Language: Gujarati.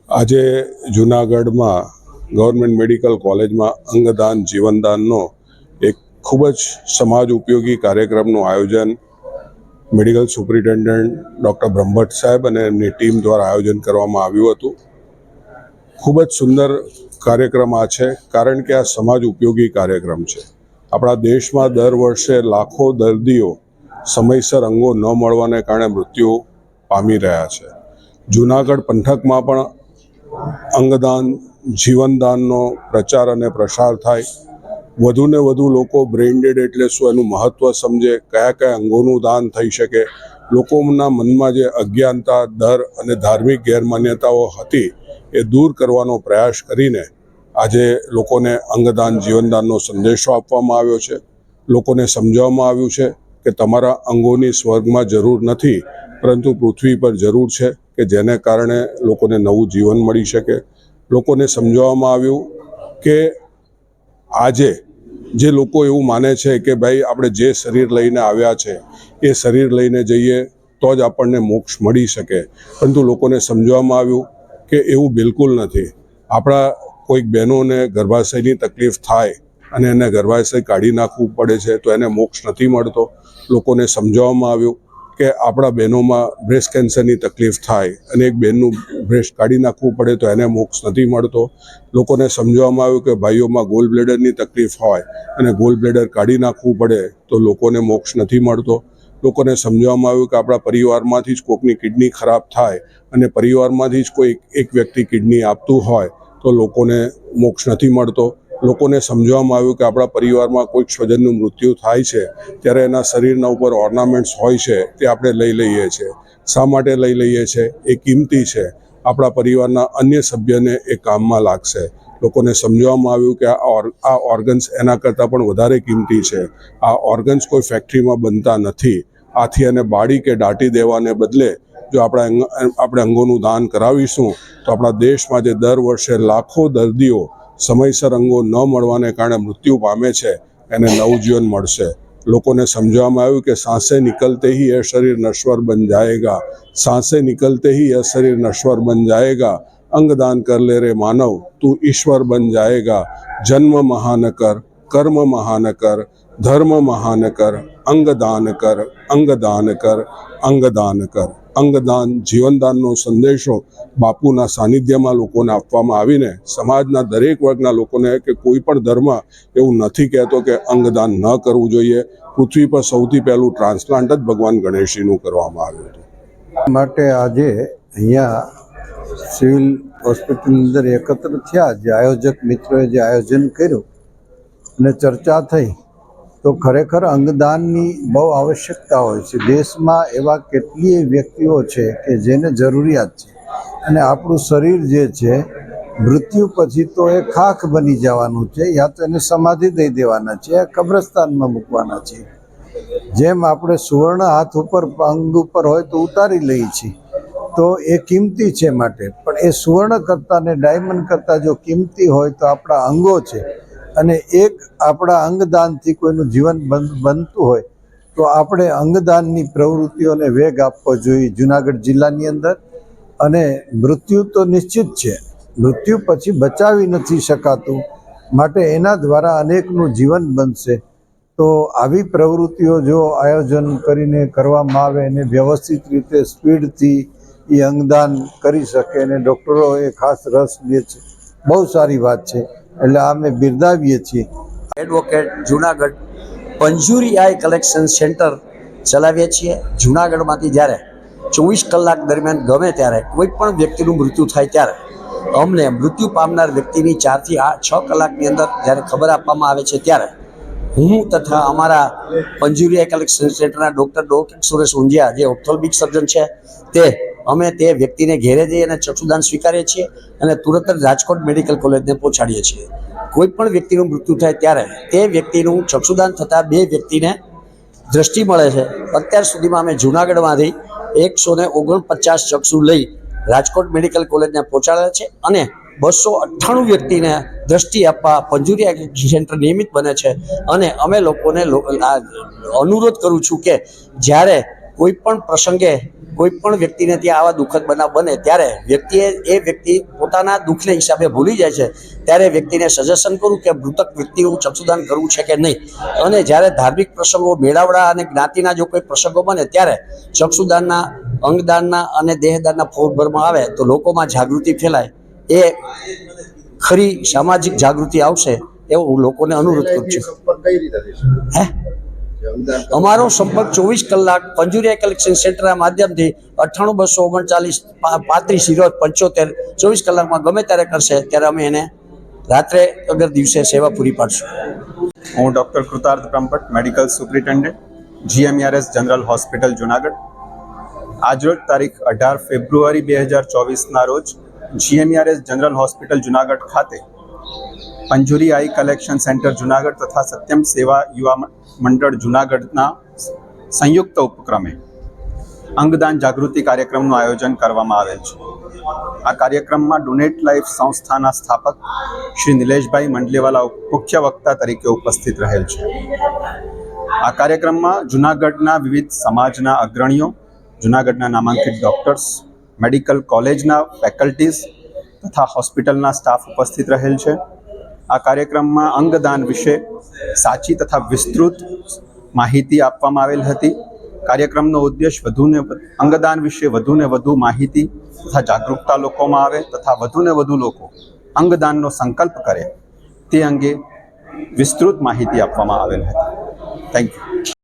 આજે જૂનાગઢમાં ગવર્મેન્ટ મેડિકલ કોલેજમાં અંગદાન જીવનદાનનો એક ખૂબ જ સમાજ ઉપયોગી કાર્યક્રમનું આયોજન મેડિકલ સુપ્રિન્ટેન્ડન્ટ ડૉક્ટર બ્રહ્મભટ્ટ સાહેબ અને એમની ટીમ દ્વારા આયોજન કરવામાં આવ્યું હતું. ખૂબ જ સુંદર કાર્યક્રમ આ છે, કારણ કે આ સમાજ ઉપયોગી કાર્યક્રમ છે. આપણા દેશમાં દર વર્ષે લાખો દર્દીઓ સમયસર અંગો ન મળવાને કારણે મૃત્યુ પામી રહ્યા છે. જૂનાગઢ પંથકમાં પણ અંગદાન જીવનદાનનો પ્રચાર અને પ્રસાર થાય, વધુને વધુ લોકો બ્રેઇન ડેડ એટલે શું એનું મહત્ત્વ સમજે, કયા કયા અંગોનું દાન થઈ શકે, લોકોના મનમાં જે અજ્ઞાનતા, ડર અને ધાર્મિક ગેરમાન્યતાઓ હતી એ દૂર કરવાનો પ્રયાસ કરીને આજે લોકોને અંગદાન જીવનદાનનો સંદેશો આપવામાં આવ્યો છે. લોકોને સમજાવવામાં આવ્યું છે કે તમારા અંગોની સ્વર્ગમાં જરૂર નથી, પરંતુ પૃથ્વી પર જરૂર છે, કે જેને કારણે લોકોને નવું જીવન મળી શકે. લોકોને સમજાવવામાં આવ્યું કે આજે જે લોકો એવું માને છે કે ભાઈ આપણે જે શરીર લઈને આવ્યા છે એ શરીર લઈને જઈએ તો જ આપણને મોક્ષ મળી શકે, પરંતુ લોકોને સમજાવવામાં આવ્યું કે એવું બિલકુલ નથી. આપણા કોઈક બહેનોને ગર્ભાશયની તકલીફ થાય અને એને ગર્ભાશય કાઢી નાખવું પડે છે તો એને મોક્ષ નથી મળતો. લોકોને સમજાવવામાં આવ્યું કે આપણા બહેનોમાં બ્રેસ્ટ કેન્સરની તકલીફ થાય અને એક બહેનનું બ્રેસ્ટ કાઢી નાખવું પડે તો એને મોક્ષ નથી મળતો. લોકોને સમજાવવામાં આવ્યું કે ભાઈઓમાં ગોલ બ્લેડરની તકલીફ હોય અને ગોલ બ્લેડર કાઢી નાખવું પડે તો લોકોને મોક્ષ નથી મળતો. લોકોને સમજાવવામાં આવ્યું કે આપણા પરિવારમાંથી જ કોઈકની કિડની ખરાબ થાય અને પરિવારમાંથી જ કોઈ એક વ્યક્તિ કિડની આપતું હોય તો લોકોને મોક્ષ નથી મળતો. લોકોને સમજાવવામાં આવ્યું કે આપણા પરિવારમાં કોઈક સ્વજનનું મૃત્યુ થાય છે ત્યારે એના શરીરના ઉપર ઓર્નામેન્ટ્સ હોય છે તે આપણે લઈ લઈએ છીએ. શા માટે લઈ લઈએ છીએ? એ કિંમતી છે, આપણા પરિવારના અન્ય સભ્યને એ કામમાં લાગશે. લોકોને સમજાવવામાં આવ્યું કે આ ઓર્ગન્સ એના કરતાં પણ વધારે કિંમતી છે. આ ઓર્ગન્સ કોઈ ફેક્ટરીમાં બનતા નથી. આથી એને બાળી કે દાટી દેવાને બદલે જો આપણે અંગોનું દાન કરાવીશું તો આપણા દેશમાં જે દર વર્ષે લાખો દર્દીઓ સમયસર અંગો ન મળવાને કારણે મૃત્યુ પામે છે એને નવજીવન મળશે. લોકોને સમજાવવામાં આવ્યું કે सांसें निकलते ही यह शरीर नश्वर बन जाएगा, सांसें निकलते ही यह शरीर नश्वर बन जाएगा, अंगदान कर ले रे मानव तू ईश्वर बन जाएगा, जन्म महान कर, कर्म महान कर, धर्म महान कर, अंगदान कर, अंगदान कर, अंगदान कर. અંગદાન જીવનદાનનો સંદેશો બાપુના સાનિધ્યમાં લોકોને આપવામાં આવીને સમાજના દરેક વર્ગના લોકોને કે કોઈ પણ ધર્મ એવું નથી કહેતો કે અંગદાન ન કરવું જોઈએ. પૃથ્વી પર સૌથી પહેલું ટ્રાન્સપ્લાન્ટ જ ભગવાન ગણેશજીનું કરવામાં આવ્યું હતું. માટે આજે અહીંયા સિવિલ હોસ્પિટલની અંદર એકત્ર થયા, જે આયોજક મિત્રોએ જે આયોજન કર્યું અને ચર્ચા થઈ તો ખરેખર અંગદાનની બહુ આવશ્યકતા હોય છે. દેશમાં એવા કેટલીય વ્યક્તિઓ છે કે જેને જરૂરિયાત છે અને આપણું શરીર જે છે મૃત્યુ પછી તો એ ખાખ બની જવાનું છે, યા તો એને સમાધિ દઈ દેવાના છે, કબ્રસ્તાનમાં મૂકવાના છે. જેમ આપણે સુવર્ણ હાથ ઉપર અંગ ઉપર હોય તો ઉતારી લઈએ છીએ તો એ કિંમતી છે માટે, પણ એ સુવર્ણ કરતાં ને ડાયમંડ કરતાં જો કિંમતી હોય તો આપણા અંગો છે. અને એક આપણા અંગદાનથી કોઈનું જીવન બનતું હોય તો આપણે અંગદાનની પ્રવૃત્તિઓને વેગ આપવો જોઈએ જૂનાગઢ જિલ્લાની અંદર. અને મૃત્યુ તો નિશ્ચિત છે, મૃત્યુ પછી બચાવી નથી શકાતું, માટે એના દ્વારા અનેકનું જીવન બનશે. તો આવી પ્રવૃત્તિઓ જો આયોજન કરીને કરવામાં આવે અને વ્યવસ્થિત રીતે સ્પીડથી એ અંગદાન કરી શકે અને ડૉક્ટરો એ ખાસ રસ લે છે, બહુ સારી વાત છે. એટલે અમે બિરદાવીએ છીએ. એડવોકેટ જૂનાગઢ પંજુરી આઈ કલેક્શન સેન્ટર ચલાવીએ છીએ. જૂનાગઢમાંથી જ્યારે 24 કલાક દરમિયાન ગમે ત્યારે કોઈ પણ વ્યક્તિનું મૃત્યુ થાય ત્યારે અમને મૃત્યુ પામનાર વ્યક્તિની 4 થી 6 કલાકની અંદર જ્યારે ખબર આપવામાં આવે છે ત્યારે હું તથા અમારા પંજુરી આઈ કલેક્શન સેન્ટરના ડૉક્ટર સુરેશ ઊંઝિયા જે ઓપ્થોલ્મિક સર્જન છે અમે તે વ્યક્તિને ઘેરે જઈ અને ચક્ષુદાન સ્વીકારીએ છીએ અને તુરંત જ રાજકોટ મેડિકલ કોલેજને પહોંચાડીએ છીએ. કોઈ પણ વ્યક્તિનું મૃત્યુ થાય ત્યારે તે વ્યક્તિનું ચક્ષુદાન થતાં 2 વ્યક્તિને દ્રષ્ટિ મળે છે. અત્યાર સુધીમાં અમે જૂનાગઢમાંથી 149 ચક્ષુ લઈ રાજકોટ મેડિકલ કોલેજને પહોંચાડ્યા છે અને 298 વ્યક્તિને દ્રષ્ટિ આપવા પંજુરી આઈ સેન્ટર નિયમિત બને છે. અને અમે લોકોને અનુરોધ કરું છું કે જ્યારે કોઈ પણ પ્રસંગે કોઈ પણ વ્યક્તિને ત્યાં આવા દુઃખદ બનાવ બને ત્યારે વ્યક્તિ પોતાના દુઃખને હિસાબે ભૂલી જાય છે, ત્યારે વ્યક્તિને સજેશન કરું કે મૃતક વ્યક્તિનું ચક્ષુદાન કરવું છે કે નહીં. અને જ્યારે ધાર્મિક પ્રસંગો, મેળાવડા અને જ્ઞાતિના જો કોઈ પ્રસંગો બને ત્યારે ચક્ષુદાનના, અંગદાનના અને દેહદાનના ફોર્મ ભરવામાં આવે તો લોકોમાં જાગૃતિ ફેલાય, એ ખરી સામાજિક જાગૃતિ આવશે એવો હું લોકોને અનુરોધ કરું છું. અમારો સંપર્ક 24 કલાક પંજુરિયા કલેક્શન સેન્ટરના માધ્યમથી 98-239-35-75 24 કલાકમાં ગમે ત્યારે કરશે ત્યારે અમે એને રાત્રે અગર દિવસે સેવા પૂરી પાડશું. હું doctor Kritarth Brahmbhatt, medical superintendent, GMERS general hospital Junagadh. આજરોજ તારીખ 18 ફેબ્રુઆરી 2024ના રોજ GMERS જનરલ હોસ્પિટલ જુનાગઢ ખાતે પંજુરી આઈ કલેક્શન સેન્ટર જુનાગઢ તથા સત્યમ સેવા યુવા મંડળ જુનાગઢના સંયુક્ત ઉપક્રમે અંગદાન જાગૃતિ કાર્યક્રમનું આયોજન કરવામાં આવેલ છે. આ કાર્યક્રમમાં ડોનેટ લાઈફ સંસ્થાના સ્થાપક શ્રી નિલેશભાઈ મંડલેવાલા મુખ્ય વક્તા તરીકે ઉપસ્થિત રહેલ છે. આ કાર્યક્રમમાં જુનાગઢના વિવિધ સમાજના અગ્રણીઓ, જુનાગઢના નામાંકિત ડૉક્ટર્સ, મેડિકલ કોલેજના ફેકલ્ટીઝ તથા હોસ્પિટલના સ્ટાફ ઉપસ્થિત રહેલ છે. આ કાર્યક્રમમાં અંગદાન વિશે સાચી તથા વિસ્તૃત માહિતી આપવામાં આવેલ હતી. કાર્યક્રમનો ઉદ્દેશ અંગદાન વિશે વધુને વધુ માહિતી તથા જાગૃતતા લોકોમાં આવે તથા વધુને વધુ લોકો અંગદાનનો સંકલ્પ કરે તે અંગે વિસ્તૃત માહિતી આપવામાં આવેલ હતી. Thank you.